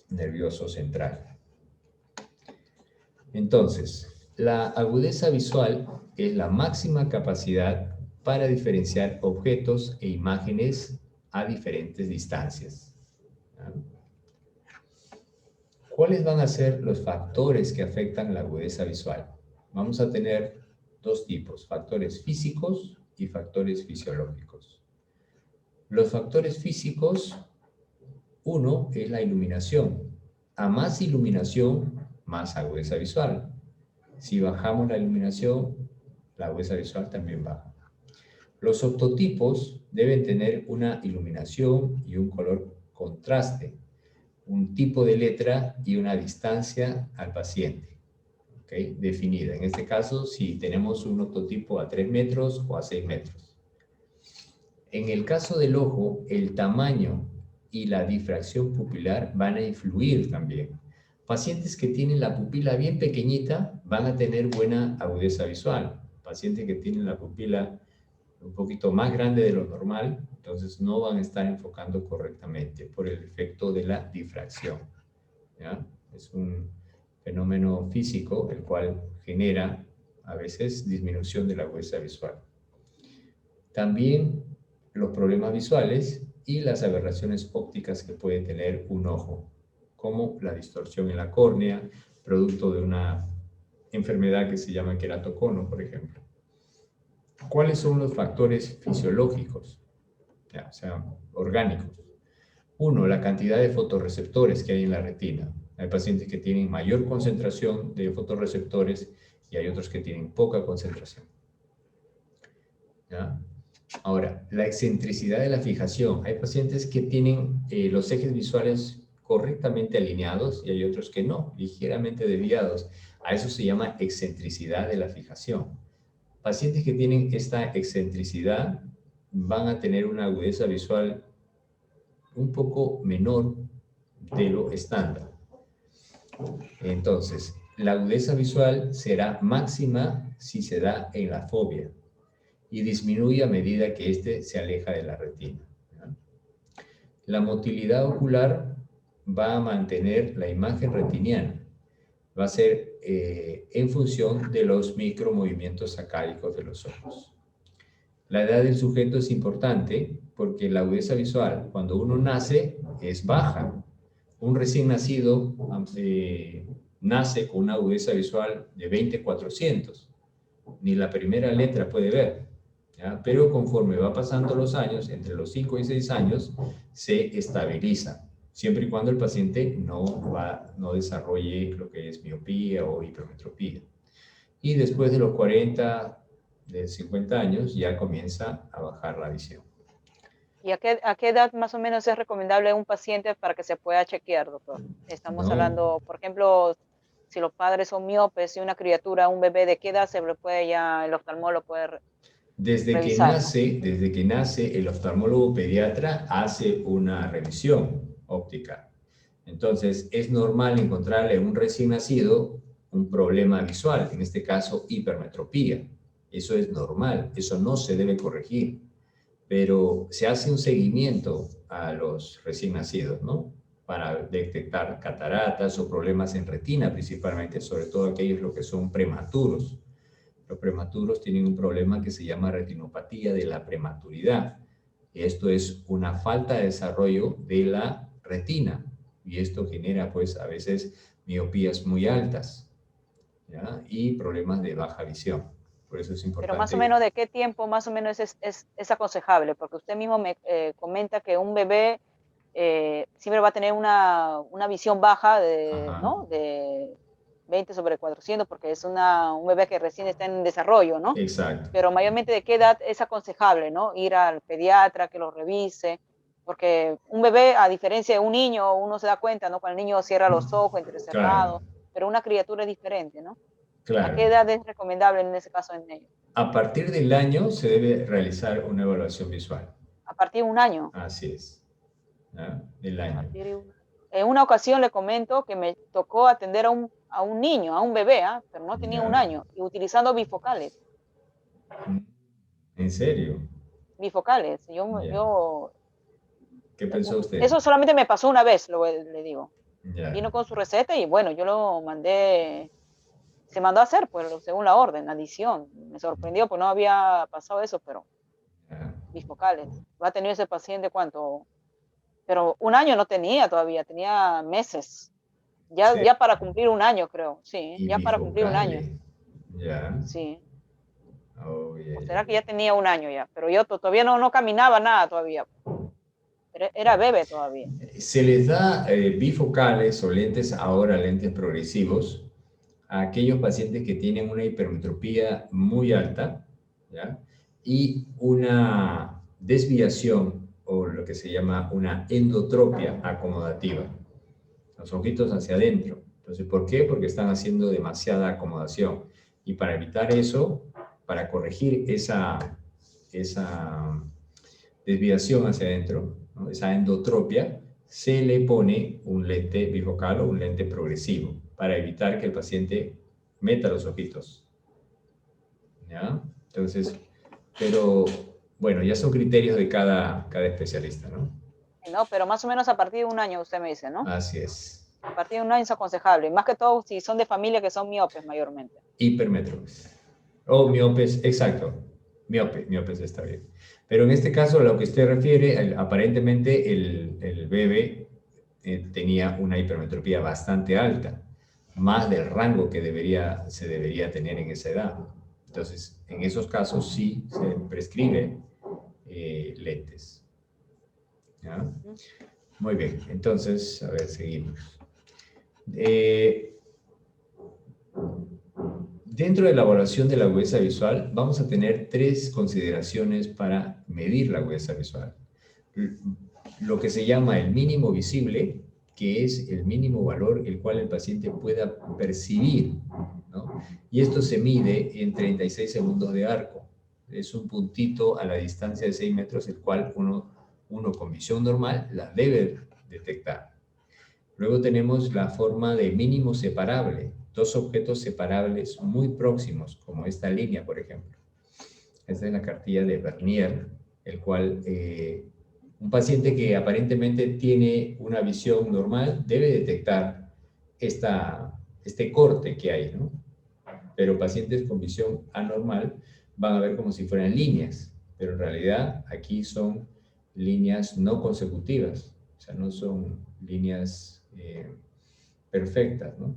A: nervioso central. Entonces, la agudeza visual es la máxima capacidad para diferenciar objetos e imágenes a diferentes distancias. ¿Ya? ¿Cuáles van a ser los factores que afectan la agudeza visual? Vamos a tener 2 tipos, factores físicos y factores fisiológicos. Los factores físicos, uno es la iluminación. A más iluminación, más agudeza visual. Si bajamos la iluminación, la agudeza visual también baja. Los ortotipos deben tener una iluminación y un color contraste, un tipo de letra y una distancia al paciente, ¿okay? Definida. En este caso, si tenemos un ortotipo a 3 metros o a 6 metros. En el caso del ojo, el tamaño y la difracción pupilar van a influir también. Pacientes que tienen la pupila bien pequeñita van a tener buena agudeza visual. Pacientes que tienen la pupila un poquito más grande de lo normal, entonces no van a estar enfocando correctamente por el efecto de la difracción, ¿ya? Es un fenómeno físico el cual genera a veces disminución de la agudeza visual. También los problemas visuales y las aberraciones ópticas que puede tener un ojo, como la distorsión en la córnea, producto de una enfermedad que se llama queratocono, por ejemplo. ¿Cuáles son los factores fisiológicos? O sea, orgánicos. Uno, la cantidad de fotorreceptores que hay en la retina. Hay pacientes que tienen mayor concentración de fotorreceptores y hay otros que tienen poca concentración. ¿Ya? Ahora, la excentricidad de la fijación. Hay pacientes que tienen los ejes visuales correctamente alineados y hay otros que no, ligeramente desviados. A eso se llama excentricidad de la fijación. pacientes que tienen esta excentricidad van a tener una agudeza visual un poco menor de lo estándar. Entonces, la agudeza visual será máxima si se da en la fovea y disminuye a medida que éste se aleja de la retina. La motilidad ocular va a mantener la imagen retiniana. Va a ser en función de los micromovimientos sacáricos de los ojos. La edad del sujeto es importante porque la agudeza visual, cuando uno nace, es baja. Un recién nacido nace con una agudeza visual de 20/400. Ni la primera letra puede ver, ¿ya? Pero conforme va pasando los años, entre los 5 y 6 años, se estabiliza, siempre y cuando el paciente no desarrolle lo que es miopía o hipermetropía. Y después de los 40, de 50 años, ya comienza a bajar la visión.
B: ¿Y a qué edad más o menos es recomendable un paciente para que se pueda chequear, doctor? Estamos hablando, por ejemplo, si los padres son miopes y una criatura, un bebé, ¿de qué edad se le puede ya, el oftalmólogo puede revisar?
A: Desde que nace, el oftalmólogo pediatra hace una revisión óptica. Entonces, es normal encontrarle en un recién nacido un problema visual, en este caso hipermetropía. Eso es normal, eso no se debe corregir, pero se hace un seguimiento a los recién nacidos, ¿no? Para detectar cataratas o problemas en retina principalmente, sobre todo aquellos los que son prematuros. Los prematuros tienen un problema que se llama retinopatía de la prematuridad. Esto es una falta de desarrollo de la retina y esto genera pues a veces miopías muy altas, ¿ya? Y problemas de baja visión. Por eso es importante.
B: Pero más o menos, ¿de qué tiempo más o menos es aconsejable? Porque usted mismo me comenta que un bebé siempre va a tener una visión baja ¿no? De 20/400 porque es un bebé que recién está en desarrollo, ¿no?
A: Exacto.
B: Pero mayormente, ¿de qué edad es aconsejable, ¿no? Ir al pediatra, que lo revise, porque un bebé, a diferencia de un niño, uno se da cuenta, ¿no? Cuando el niño cierra los ojos, entrecerrados,
A: Claro.
B: pero una criatura es diferente, ¿no? ¿A
A: Claro.
B: qué edad es recomendable en ese caso en ellos?
A: A partir del año se debe realizar una evaluación visual.
B: A partir de un año.
A: Así es. ¿Ya? Del año.
B: En una ocasión le comento que me tocó atender a un niño, a un bebé, pero no tenía un año, y utilizando bifocales.
A: ¿En serio?
B: Bifocales.
A: ¿Qué pensó usted?
B: Eso solamente me pasó una vez, le digo.
A: Ya.
B: Vino con su receta y bueno, yo lo mandé, se mandó a hacer, pues, según la orden, la adición. Me sorprendió, pues no había pasado eso, pero bifocales. ¿Va a tener ese paciente cuánto? Pero un año no tenía todavía, tenía meses. Ya para cumplir un año, creo. Sí, ya para cumplir un año.
A: Ya.
B: Sí.
A: Oh,
B: ¿O será que ya tenía un año ya? Pero yo todavía no caminaba nada todavía. Era bebé todavía.
A: Se les da bifocales o lentes, ahora lentes progresivos, a aquellos pacientes que tienen una hipermetropía muy alta, ¿ya? Y una desviación o lo que se llama una endotropia acomodativa. Los ojitos hacia adentro. Entonces, ¿por qué? Porque están haciendo demasiada acomodación. Y para evitar eso, para corregir esa desviación hacia adentro, ¿no? Esa endotropia, se le pone un lente bifocal o un lente progresivo para evitar que el paciente meta los ojitos. ¿Ya? Entonces, pero bueno, ya son criterios de cada especialista, ¿no?
B: No, pero más o menos a partir de un año usted me dice, ¿no?
A: Así es.
B: A partir de un año es aconsejable, más que todo si son de familia que son miopes mayormente.
A: Hipermétropes. O miopes, exacto. Miopes está bien. Pero en este caso, a lo que usted refiere, aparentemente el bebé tenía una hipermetropía bastante alta, más del rango que se debería tener en esa edad. Entonces, en esos casos sí se prescribe lentes. ¿Ya? Muy bien, entonces, a ver, seguimos. Dentro de la evaluación de la agudeza visual, vamos a tener 3 consideraciones para medir la agudeza visual. Lo que se llama el mínimo visible, que es el mínimo valor el cual el paciente pueda percibir, ¿no? Y esto se mide en 36 segundos de arco. Es un puntito a la distancia de 6 metros, el cual uno con visión normal la debe detectar. Luego tenemos la forma de mínimo separable, dos objetos separables muy próximos, como esta línea, por ejemplo. Esta es la cartilla de Vernier, el cual un paciente que aparentemente tiene una visión normal debe detectar este corte que hay, ¿no? Pero pacientes con visión anormal van a ver como si fueran líneas, pero en realidad aquí son líneas no consecutivas, o sea, no son líneas perfectas, ¿no?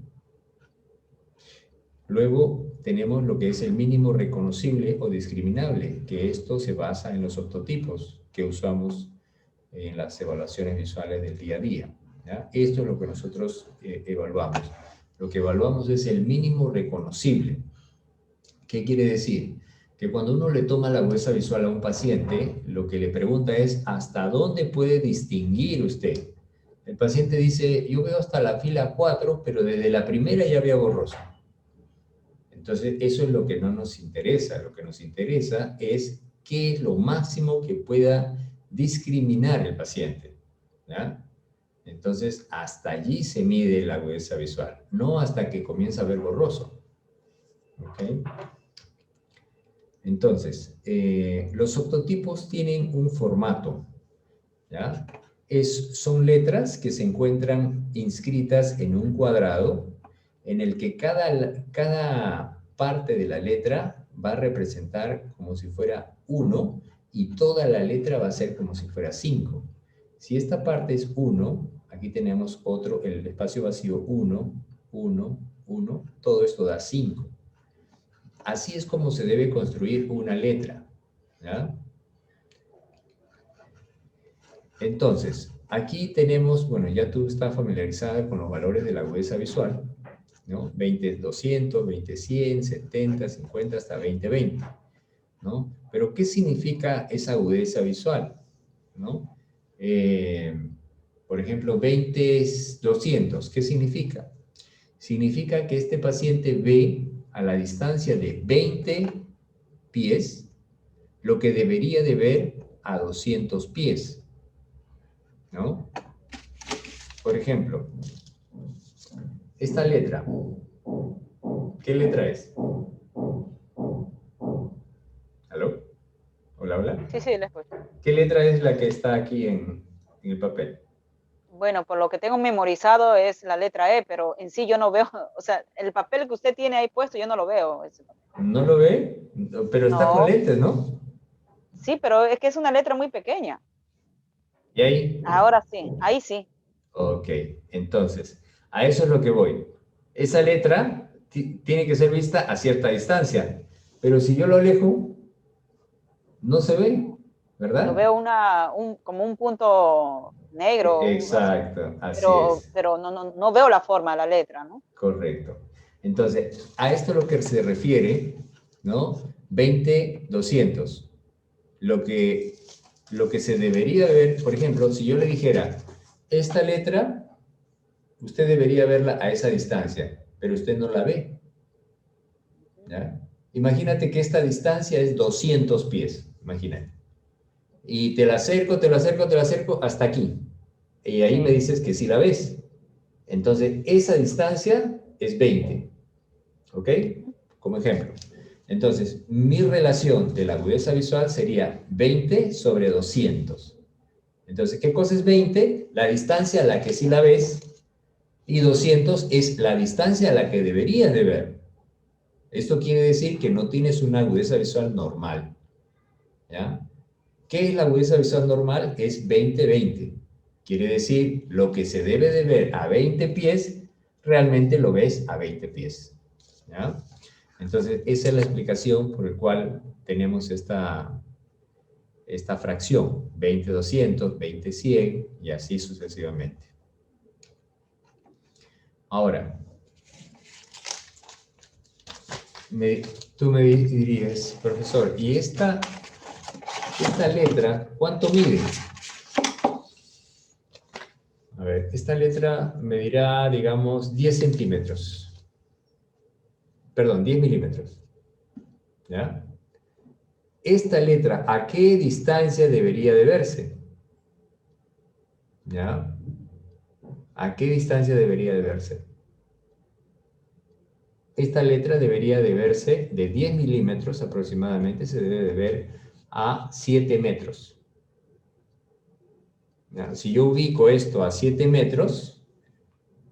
A: Luego tenemos lo que es el mínimo reconocible o discriminable, que esto se basa en los ortotipos que usamos en las evaluaciones visuales del día a día, ¿ya? Esto es lo que nosotros evaluamos. Lo que evaluamos es el mínimo reconocible. ¿Qué quiere decir? Que cuando uno le toma la agudeza visual a un paciente, lo que le pregunta es ¿hasta dónde puede distinguir usted? El paciente dice, yo veo hasta la fila 4, pero desde la primera ya veo borroso. Entonces, eso es lo que no nos interesa. Lo que nos interesa es qué es lo máximo que pueda discriminar el paciente, ¿ya? Entonces, hasta allí se mide la agudeza visual, no hasta que comienza a ver borroso. ¿Ok? Entonces, los octotipos tienen un formato, ¿ya? Son letras que se encuentran inscritas en un cuadrado en el que cada parte de la letra va a representar como si fuera 1 y toda la letra va a ser como si fuera 5. Si esta parte es 1, aquí tenemos otro, el espacio vacío 1, 1, 1, todo esto da 5. Así es como se debe construir una letra, ¿ya? Entonces, aquí tenemos, bueno, ya tú estás familiarizada con los valores de la agudeza visual, ¿no? 20-200, 20-100, 70, 50, hasta 20-20, ¿no? Pero, ¿qué significa esa agudeza visual? ¿No? Por ejemplo, 20-200, ¿qué significa? Significa que este paciente ve a la distancia de 20 pies lo que debería de ver a 200 pies, ¿no? Por ejemplo, esta letra, ¿qué letra es? ¿Aló? Hola, hola.
B: Sí, la escucho.
A: ¿Qué letra es la que está aquí en el papel?
B: Bueno, por lo que tengo memorizado es la letra E, pero en sí yo no veo, o sea, el papel que usted tiene ahí puesto yo no lo veo.
A: ¿No lo ve? Pero está con
B: No,
A: lentes, ¿no?
B: sí, pero es que es una letra muy pequeña.
A: ¿Y ahí?
B: Ahora sí, ahí sí.
A: Ok, entonces, a eso es lo que voy. Esa letra tiene que ser vista a cierta distancia, pero si yo lo alejo, no se ve,
B: Lo
A: ¿verdad?
B: veo como un punto negro, así,
A: Exacto, así es,
B: pero no veo la forma de la letra, ¿no?
A: correcto. Entonces, a esto es lo que se refiere, ¿no? 20-200. Lo que, lo que se debería ver, por ejemplo, si yo le dijera, esta letra, usted debería verla a esa distancia, pero usted no la ve, ¿ya? Imagínate que esta distancia es 200 pies, imagínate. Y te la acerco, te la acerco, te la acerco hasta aquí. Y ahí me
B: Sí.
A: dices que sí la ves. Entonces, esa distancia es 20, ¿ok? Como ejemplo. Entonces, mi relación de la agudeza visual sería 20 sobre 200. Entonces, ¿qué cosa es 20? La distancia a la que sí la ves, y 200 es la distancia a la que deberías de ver. Esto quiere decir que no tienes una agudeza visual normal, ¿ya? ¿Qué es la agudeza visual normal? Es 20-20. Quiere decir, lo que se debe de ver a 20 pies, realmente lo ves a 20 pies, ¿ya? Entonces, esa es la explicación por la cual tenemos esta fracción, 20-200, 20-100 y así sucesivamente. Ahora, tú me dirías, profesor, ¿y esta letra cuánto mide? A ver, esta letra medirá, digamos, 10 centímetros. perdón, 10 milímetros. ¿Ya? Esta letra, ¿a qué distancia debería de verse? ¿Ya? ¿A qué distancia debería de verse? Esta letra debería de verse de 10 milímetros aproximadamente, se debe de ver a 7 metros. ¿Ya? Si yo ubico esto a 7 metros,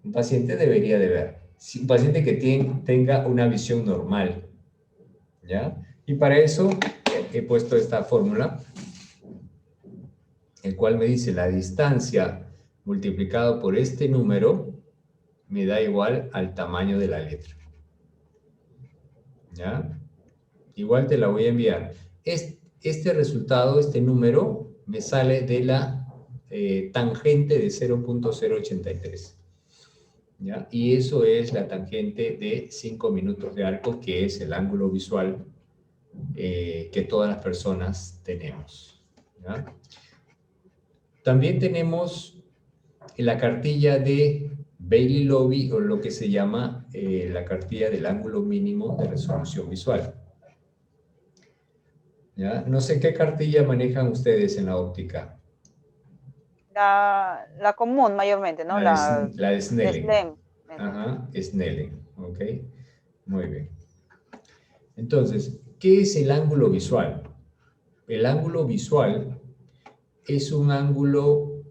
A: un paciente debería de ver. Un paciente que tenga una visión normal. ¿Ya? Y para eso he puesto esta fórmula, el cual me dice la distancia multiplicado por este número me da igual al tamaño de la letra. ¿Ya? Igual te la voy a enviar. Este resultado, este número, me sale de la tangente de 0.083. ¿Ya? Y eso es la tangente de 5 minutos de arco, que es el ángulo visual que todas las personas tenemos. ¿Ya? También tenemos la cartilla de Bailey-Lobby, o lo que se llama la cartilla del ángulo mínimo de resolución visual. ¿Ya? No sé qué cartilla manejan ustedes en la óptica.
B: La común mayormente, ¿no?
A: La de Snellen.
B: Snellen.
A: Ajá, Snellen. Ok, muy bien. Entonces, ¿qué es el ángulo visual? El ángulo visual es un ángulo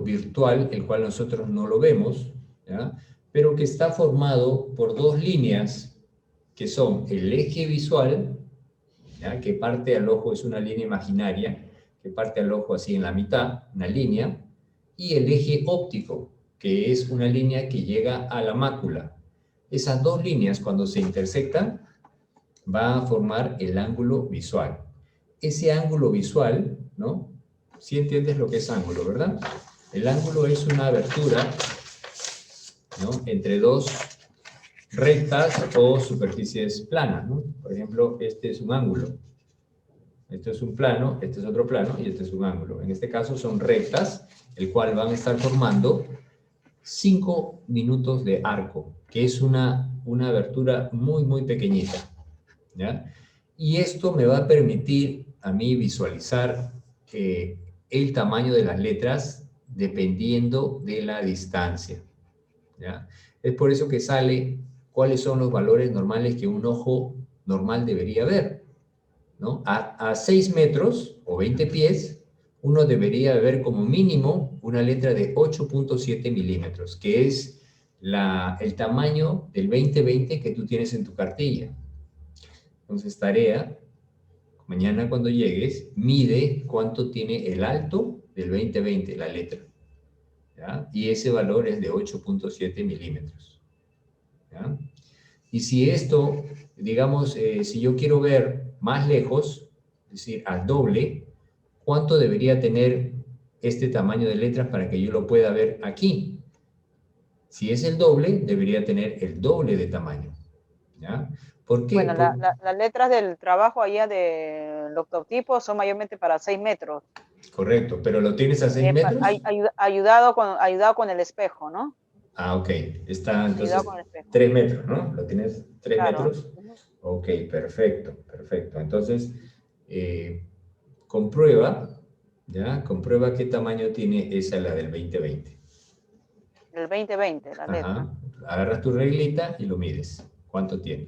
A: virtual, el cual nosotros no lo vemos, ¿ya? Pero que está formado por dos líneas que son el eje visual, ¿ya? Que parte al ojo, es una línea imaginaria, que parte al ojo así en la mitad, una línea, y el eje óptico, que es una línea que llega a la mácula. Esas dos líneas, cuando se intersectan, va a formar el ángulo visual. Ese ángulo visual, ¿no? Sí entiendes lo que es ángulo, ¿verdad? El ángulo es una abertura, ¿no? Entre dos rectas o superficies planas, ¿no? Por ejemplo, este es un ángulo. Esto es un plano, este es otro plano y este es un ángulo. En este caso son rectas, el cual van a estar formando 5 minutos de arco, que es una abertura muy, muy pequeñita, ¿ya? Y esto me va a permitir a mí visualizar el tamaño de las letras dependiendo de la distancia, ¿ya? Es por eso que sale cuáles son los valores normales que un ojo normal debería ver, ¿no? A 6 metros o 20 pies, uno debería ver como mínimo una letra de 8.7 milímetros, que es el tamaño del 20/20 que tú tienes en tu cartilla. Entonces, tarea, mañana cuando llegues, mide cuánto tiene el alto del 20/20, la letra, ¿ya? Y ese valor es de 8.7 milímetros, ¿ya? Y si esto, digamos, si yo quiero ver más lejos, es decir, al doble, ¿cuánto debería tener este tamaño de letras para que yo lo pueda ver aquí? Si es el doble, debería tener el doble de tamaño, ¿ya? ¿Por qué?
B: Bueno, las letras del trabajo allá del octotipo son mayormente para 6 metros.
A: Correcto, pero ¿lo tienes a 6 metros?
B: Ayudado con el espejo, ¿no?
A: Ah, ok. Está entonces
B: Ayudado con el espejo.
A: 3 metros, ¿no? ¿Lo tienes 3
B: Claro.
A: metros? Ok, perfecto, perfecto. Entonces, comprueba, ¿ya? Comprueba qué tamaño tiene esa, la del 20/20.
B: El 20/20, la letra.
A: Ajá. Agarras tu reglita y lo mides. ¿Cuánto tiene?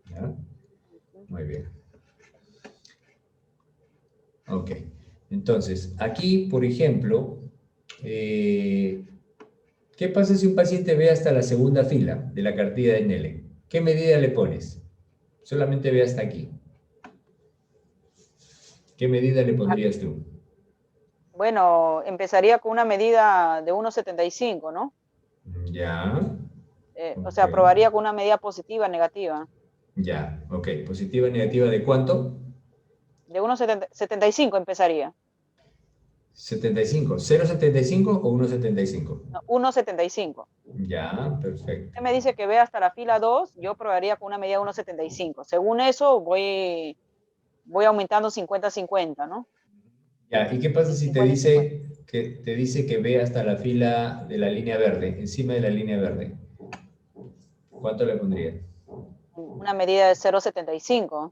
A: ¿Ya? Muy bien. Ok. Entonces, aquí, por ejemplo, ¿qué pasa si un paciente ve hasta la segunda fila de la cartilla de Snellen? ¿Qué medida le pones? Solamente ve hasta aquí. ¿Qué medida le pondrías tú?
B: Bueno, empezaría con una medida de 1,75, ¿no?
A: Ya.
B: O sea,
A: Okay.
B: probaría con una medida positiva, negativa.
A: Ya, ok. ¿Positiva, negativa de cuánto?
B: De 1,75 empezaría.
A: 75. ¿0,75 o 1,75?
B: No, 1,75.
A: Ya, perfecto.
B: Usted me dice que ve hasta la fila 2, yo probaría con una medida de 1,75. Según eso, voy aumentando 50-50, ¿no?
A: Ya, ¿y qué pasa si te
B: 50-50.
A: dice que ve hasta la fila de la línea verde, encima de la línea verde? ¿Cuánto le pondría?
B: Una medida de 0,75.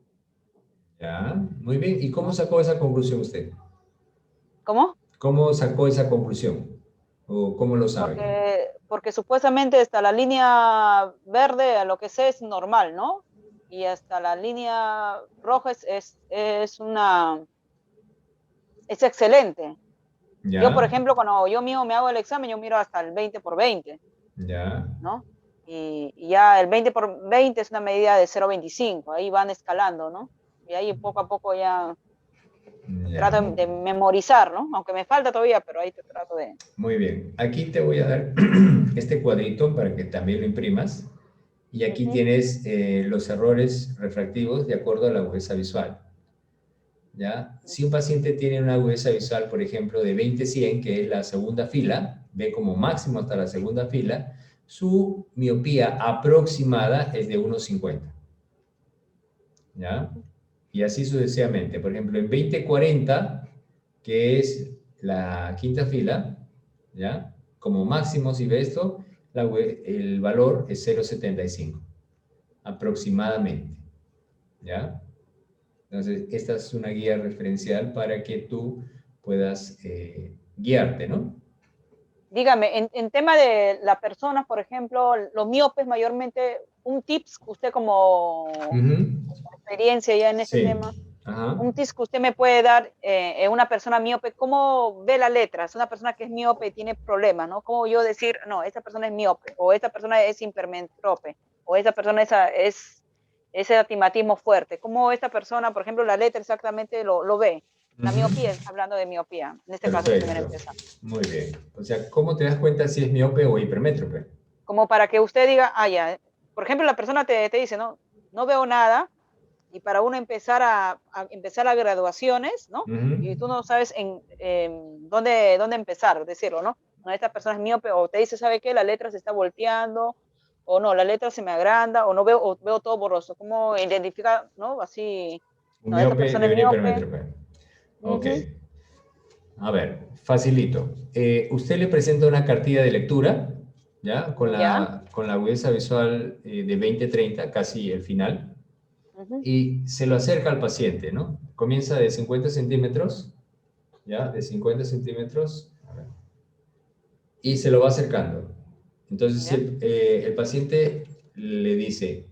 A: Ya, muy bien. ¿Y cómo
B: ¿No?
A: sacó esa conclusión usted?
B: ¿Cómo?
A: ¿Cómo sacó esa conclusión? ¿O cómo lo sabe?
B: Porque supuestamente hasta la línea verde, a lo que sé, es normal, ¿no? Y hasta la línea roja es excelente. Yo, por
A: Ya,
B: ejemplo, cuando yo mismo me hago el examen, yo miro hasta el 20/20,
A: ya,
B: ¿no? Y ya el 20/20 es una medida de 0,25, ahí van escalando, ¿no? Y ahí poco a poco ya
A: ya.
B: trato de memorizar, ¿no? Aunque me falta todavía, pero ahí te trato de...
A: Muy bien. Aquí te voy a dar este cuadrito para que también lo imprimas. Y aquí
B: Ujú.
A: tienes los errores refractivos de acuerdo a la agudeza visual. ¿Ya? Si un paciente tiene una agudeza visual, por ejemplo, de 20-100, que es la segunda fila, ve como máximo hasta la segunda fila, su miopía aproximada es de 1,50. ¿Ya? Y así sucesivamente. Por ejemplo, en 20-40, que es la quinta fila, ¿ya? Como máximo, si ve esto, el valor es 0,75, aproximadamente, ¿ya? Entonces, esta es una guía referencial para que tú puedas guiarte, ¿no?
B: Dígame, en tema de las personas, por ejemplo, los miopes mayormente, un tips que usted como
A: Ujú.
B: experiencia ya en este
A: Sí.
B: tema,
A: Ajá.
B: un tips que usted me puede dar en una persona miope, ¿cómo ve las letras? Una persona que es miope y tiene problemas, ¿no? ¿Cómo yo decir, no, esta persona es miope, o esta persona es hipermetrope, o esta persona es astigmatismo fuerte? ¿Cómo esta persona, por ejemplo, la letra exactamente lo ve? La
A: Ujú.
B: miopía, hablando de miopía, en este caso que estoy
A: Perfecto.
B: empezando.
A: Muy bien. O sea, ¿cómo te das cuenta si es miope o hipermétrope?
B: Como para que usted diga, ah, ya, por ejemplo, la persona te dice, no, no veo nada, y para uno empezar a empezar las graduaciones, ¿no?
A: Ujú.
B: Y tú no sabes dónde empezar, decirlo, ¿no? No, esta persona es miope, o te dice, ¿sabe qué? La letra se está volteando, o no, la letra se me agranda, o veo todo borroso. ¿Cómo identifica, no? Así,
A: Un
B: no, esta
A: miope
B: persona
A: de
B: es
A: un
B: miope.
A: hipermétrope. Ok.
B: Ujú.
A: A ver, facilito. Usted le presenta una cartilla de lectura, ¿ya?
B: Ya.
A: Con la agudeza visual de 20-30, casi el final,
B: Ujú.
A: y se lo acerca al paciente, ¿no? Comienza de 50 centímetros, ¿ya? De 50 centímetros, a ver, y se lo va acercando. Entonces, si
B: Ya.
A: el paciente le dice,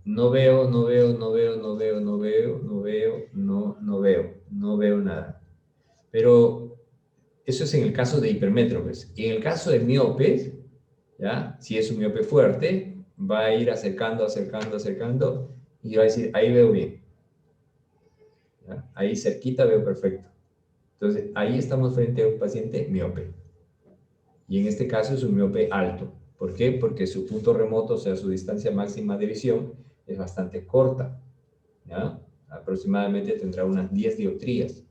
A: no veo, no veo, no veo, no veo, no veo, no veo, no veo, no veo nada. Pero eso es en el caso de hipermétropes. Y en el caso de miopes, ¿ya? Si es un miope fuerte, va a ir acercando, acercando, acercando y va a decir, ahí veo bien. ¿Ya? Ahí cerquita veo perfecto. Entonces, ahí estamos frente a un paciente miope. Y en este caso es un miope alto. ¿Por qué? Porque su punto remoto, o sea, su distancia máxima de visión, es bastante corta. ¿Ya? Aproximadamente tendrá unas 10 dioptrías.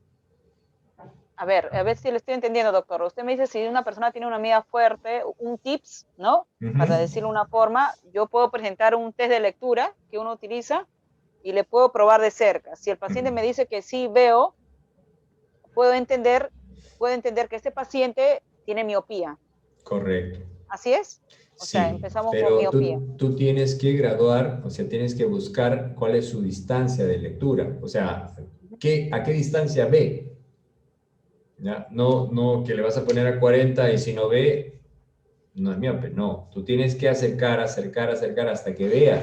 B: A ver si le estoy entendiendo, doctor. Usted me dice si una persona tiene una mira fuerte, un tips, ¿no?
A: Ujú.
B: Para decirlo de una forma, yo puedo presentar un test de lectura que uno utiliza y le puedo probar de cerca. Si el paciente me dice que sí veo, puedo entender, puedo entender que este paciente tiene miopía.
A: Correcto.
B: ¿Así es? O sea,
A: Sí,
B: empezamos con
A: pero
B: miopía.
A: tú tienes que graduar, o sea, tienes que buscar cuál es su distancia de lectura. O sea, ¿a qué distancia ve? ¿Ya? No, no que le vas a poner a 40 y si no ve, no es miope. No, tú tienes que acercar, acercar, acercar hasta que vea.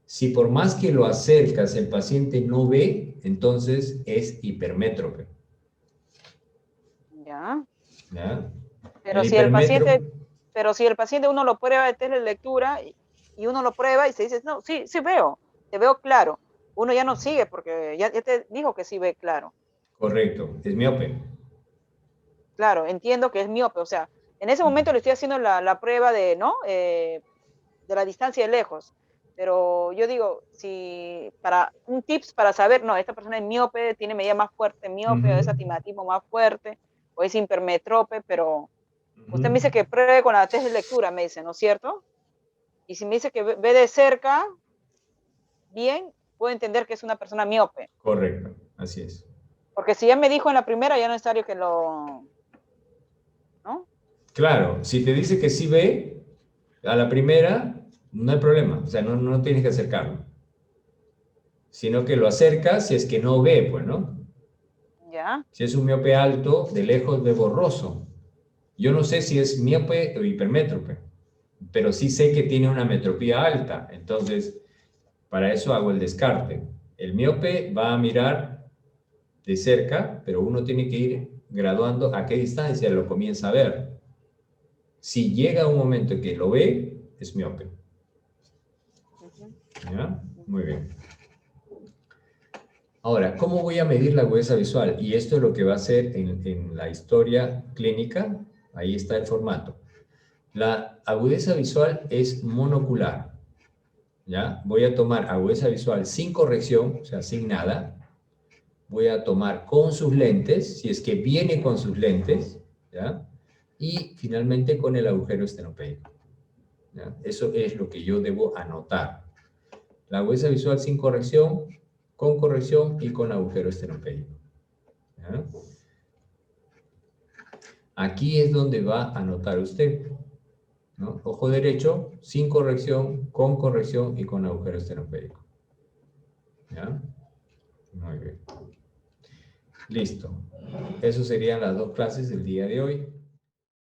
A: Si por más que lo acercas el paciente no ve, entonces es hipermétrope.
B: Ya.
A: ¿Ya?
B: Pero
A: El
B: si el paciente,
A: hipermétrope,
B: pero si el paciente uno lo prueba de test de lectura y uno lo prueba y se dice, no, sí, sí veo, te veo claro. Uno ya no sigue porque ya te dijo que sí ve claro.
A: correcto, es miope.
B: Claro, entiendo que es miope. O sea, en ese momento le estoy haciendo la prueba de, ¿no? De la distancia de lejos. Pero yo digo, si para un tips para saber, no, esta persona es miope, tiene medida más fuerte miope, o es
A: Ujú,
B: astigmatismo más fuerte, o es hipermetrope, pero usted me
A: ujú.
B: dice que pruebe con la test de lectura, me dice, ¿no es cierto? Y si me dice que ve de cerca, bien, puedo entender que es una persona miope.
A: Correcto. Así es.
B: Porque si ya me dijo en la primera, ya no es necesario que lo... ¿no?
A: Claro, si te dice que sí ve, a la primera, no hay problema. O sea, no tienes que acercarlo. Sino que lo acercas si es que no ve, pues, ¿no?
B: Ya.
A: Si es un miope alto, de lejos ve borroso. Yo no sé si es miope o hipermétrope, pero sí sé que tiene una metropía alta. Entonces, para eso hago el descarte. El miope va a mirar de cerca, pero uno tiene que ir graduando a qué distancia lo comienza a ver. Si llega un momento en que lo ve, es miope. ¿Ya? Muy bien. Ahora, ¿cómo voy a medir la agudeza visual? Y esto es lo que va a hacer en la historia clínica. Ahí está el formato. La agudeza visual es monocular. ¿Ya? Voy a tomar agudeza visual sin corrección, o sea, sin nada. Voy a tomar con sus lentes, si es que viene con sus lentes, ¿ya? Y finalmente con el agujero estenopeico. ¿Ya? Eso es lo que yo debo anotar. La agudeza visual sin corrección, con corrección y con agujero estenopeico. ¿Ya? Aquí es donde va a anotar usted, ¿no? Ojo derecho, sin corrección, con corrección y con agujero estenopeico. ¿Ya? Muy bien. Listo. Esas serían las dos clases del día de hoy.